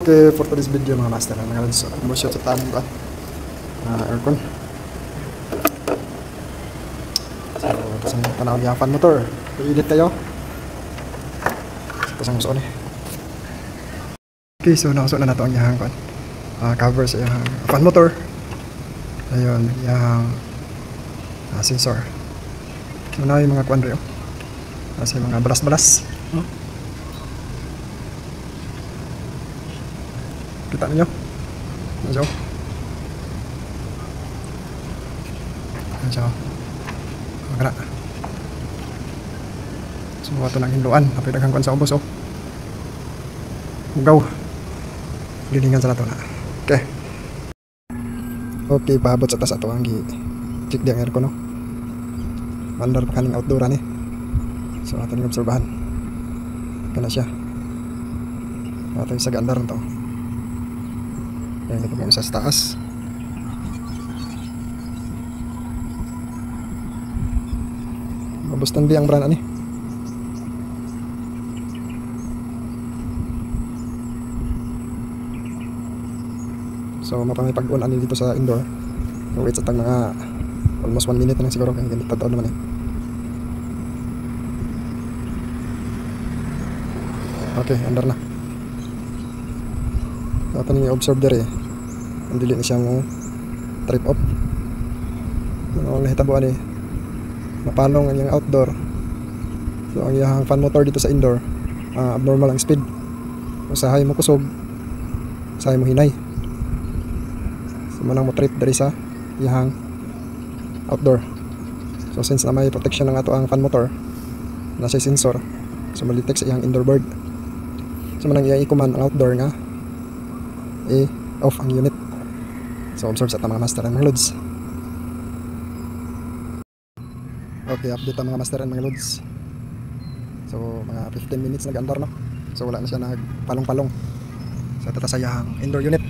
Okay, for today's video mga master, mga lods, shoot sa tanin ba? Aircon. So, kasang tanawag yung fan motor. Iinit kayo. Kasang gusto ni. Okay, so nakasuot na nato ang yung cover sa yung fan motor. Ayun, yung sensor. So, na yung mga kuwan rin. Kasi mga balas-balas. Kita ninyo? Medyo. Magana. So, ito ng hinduan. Napay daghang kuwan sa ubos, oh. Ugaw. Lilingan sa nato na. Okay. Okay, pahabot sa tas ato ang check di ang aircon, no? Mandar pa kaning outdoor ani. So, ato yung obserbahan. Kana siya. Ato yung sagandar to. Ayan, ito po sa taas. Mabustan di ang brand ani. So mapamay pag-on ani dito sa indoor. So wait sa tag mga almost 1 minute na lang siguro kaya ganito tao naman eh. Okay, andar na. So ito yung observe dere eh. Ang dili na siya mo trip off. Ano ang hitabo ani. Mapalong ang yung outdoor. So ang yung fan motor dito sa indoor, abnormal ang speed. Usahay mo kusog, usahay mo hinay. So manang mo trip dari sa yung outdoor. So since na may protection ng ato ang fan motor, nasa sensor, so malitect sa yung indoor bird. So manang i-command ang outdoor nga off ang unit. So observe sa mga master and mga loads. Okay, update ang mga master and mga loads. So mga 15 minutes nag-andar, no? So wala na siya nagpalong-palong. So ito sayang indoor unit.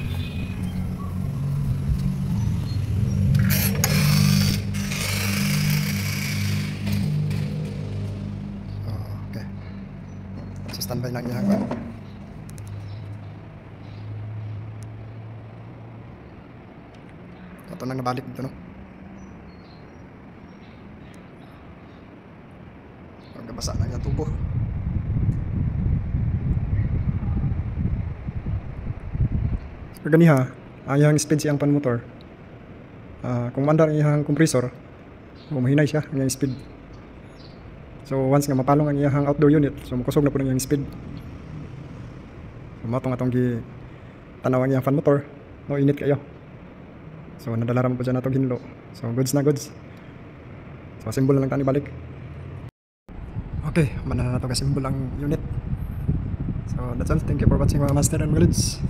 Okay. So standby lang niya. Ito nang nabalik dito, no? Basa na yung tubo. So ganiha, ang iyang speed siyang pan motor. Kung mandar ang iyang compressor, mahinay siya ang iyang speed. So once nga mapalong ang iyang outdoor unit, so makusog na po ang iyang speed. So matong atong tanaw ang iyang fan motor, no init kayo. So nadala ra mo po dyan atong hinlo. So goods na goods. So symbol na lang tani balik. Okay, manana na ito kasi simbol ang unit. So that's all. Thank you for watching mga master and mga lods.